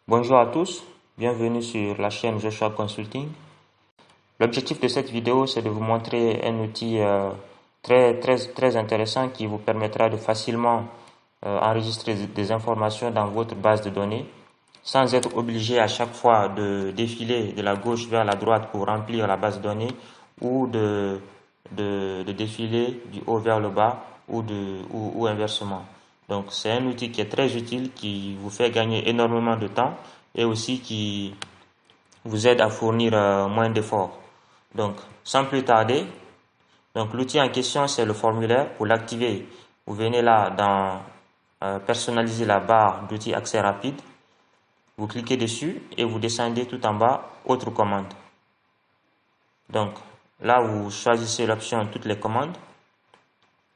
Bonjour à tous, bienvenue sur la chaîne Joshua Consulting. L'objectif de cette vidéo, c'est de vous montrer un outil très intéressant qui vous permettra de facilement enregistrer des informations dans votre base de données sans être obligé à chaque fois de défiler de la gauche vers la droite pour remplir la base de données ou de défiler du haut vers le bas ou inversement. Donc c'est un outil qui est très utile, qui vous fait gagner énormément de temps et aussi qui vous aide à fournir moins d'efforts. Donc sans plus tarder, l'outil en question c'est le formulaire. Pour l'activer, vous venez là dans personnaliser la barre d'outils accès rapide. Vous cliquez dessus et vous descendez tout en bas, autre commande. Donc là vous choisissez l'option toutes les commandes.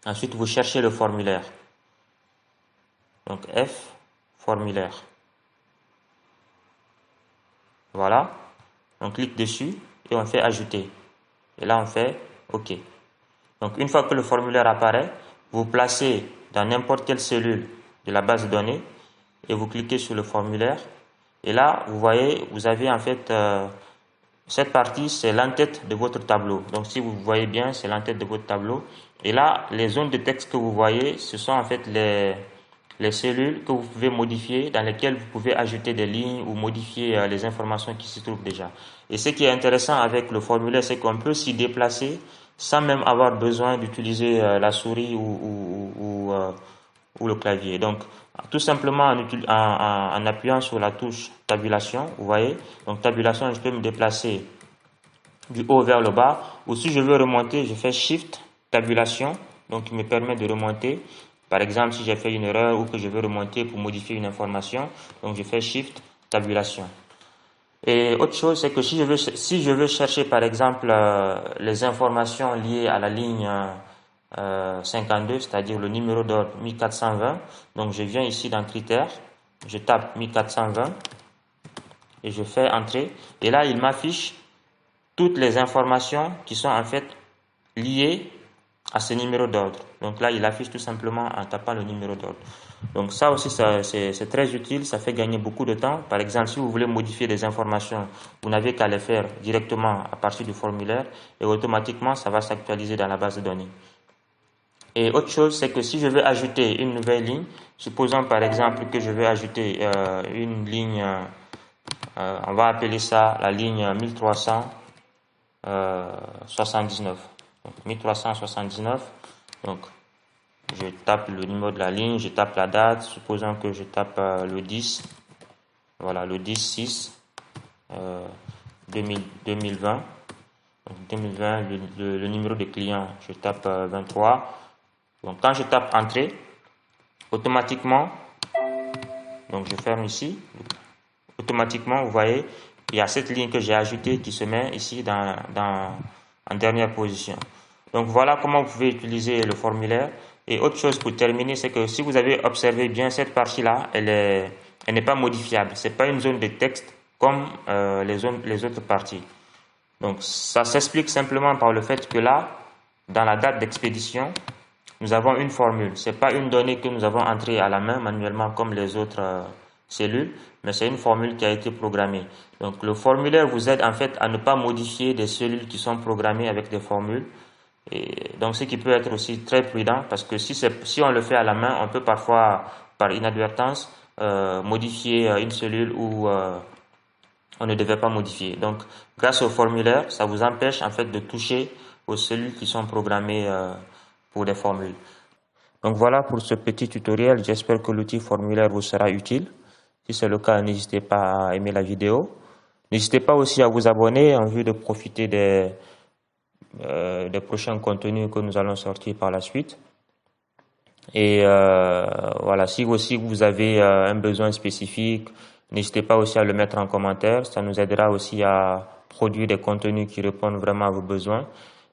Ensuite vous cherchez le formulaire. Donc F, formulaire. Voilà. On clique dessus et on fait ajouter. Et là on fait OK. Donc une fois que le formulaire apparaît, vous placez dans n'importe quelle cellule de la base de données et vous cliquez sur le formulaire. Et là vous voyez, vous avez en fait cette partie, c'est l'entête de votre tableau. Donc si vous voyez bien, c'est l'entête de votre tableau. Et là, les zones de texte que vous voyez, ce sont en fait les cellules que vous pouvez modifier, dans lesquelles vous pouvez ajouter des lignes ou modifier les informations qui s'y trouvent déjà. Et ce qui est intéressant avec le formulaire, c'est qu'on peut s'y déplacer sans même avoir besoin d'utiliser la souris ou le clavier. Donc, tout simplement en appuyant sur la touche tabulation, vous voyez, donc tabulation, je peux me déplacer du haut vers le bas, ou si je veux remonter, je fais Shift, tabulation, donc il me permet de remonter. Par exemple, si j'ai fait une erreur ou que je veux remonter pour modifier une information, donc je fais Shift, tabulation. Et autre chose, c'est que si je veux chercher par exemple les informations liées à la ligne 52, c'est-à-dire le numéro d'ordre 1420, donc je viens ici dans critères, je tape 1420 et je fais entrer, et là il m'affiche toutes les informations qui sont en fait liées à ce numéro d'ordre. Donc là il affiche tout simplement en tapant le numéro d'ordre. Donc ça aussi c'est très utile, ça fait gagner beaucoup de temps. Par exemple, si vous voulez modifier des informations, vous n'avez qu'à les faire directement à partir du formulaire et automatiquement ça va s'actualiser dans la base de données. Et autre chose, c'est que si je veux ajouter une nouvelle ligne, supposons par exemple que je veux ajouter une ligne, on va appeler ça la ligne 1379. Donc 1379, donc je tape le numéro de la ligne, je tape la date, supposons que je tape le 10, voilà le 10-6 2020. Donc 2020, le numéro de client, je tape 23. Donc quand je tape entrée, automatiquement, donc je ferme ici, automatiquement vous voyez, il y a cette ligne que j'ai ajoutée qui se met ici en dernière position. Donc voilà comment vous pouvez utiliser le formulaire. Et autre chose pour terminer, c'est que si vous avez observé bien cette partie-là, elle n'est pas modifiable. C'est pas une zone de texte comme les autres parties. Donc ça s'explique simplement par le fait que là, dans la date d'expédition, nous avons une formule. Ce n'est pas une donnée que nous avons entrée à la main manuellement comme les autres cellules, mais c'est une formule qui a été programmée. Donc le formulaire vous aide en fait à ne pas modifier des cellules qui sont programmées avec des formules. Et donc ce qui peut être aussi très prudent, parce que si on le fait à la main, on peut parfois par inadvertance modifier une cellule où on ne devait pas modifier. Donc grâce au formulaire, ça vous empêche en fait de toucher aux cellules qui sont programmées pour des formules. Donc voilà pour ce petit tutoriel, j'espère que l'outil formulaire vous sera utile. Si c'est le cas, n'hésitez pas à aimer la vidéo. N'hésitez pas aussi à vous abonner en vue de profiter des prochains contenus que nous allons sortir par la suite. Et voilà, si aussi vous avez un besoin spécifique, n'hésitez pas aussi à le mettre en commentaire. Ça nous aidera aussi à produire des contenus qui répondent vraiment à vos besoins.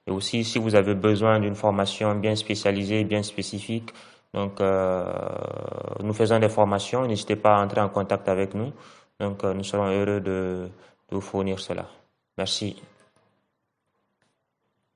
Et aussi, si vous avez besoin d'une formation bien spécialisée, bien spécifique, donc nous faisons des formations, n'hésitez pas à entrer en contact avec nous. Donc nous serons heureux de vous fournir cela. Merci.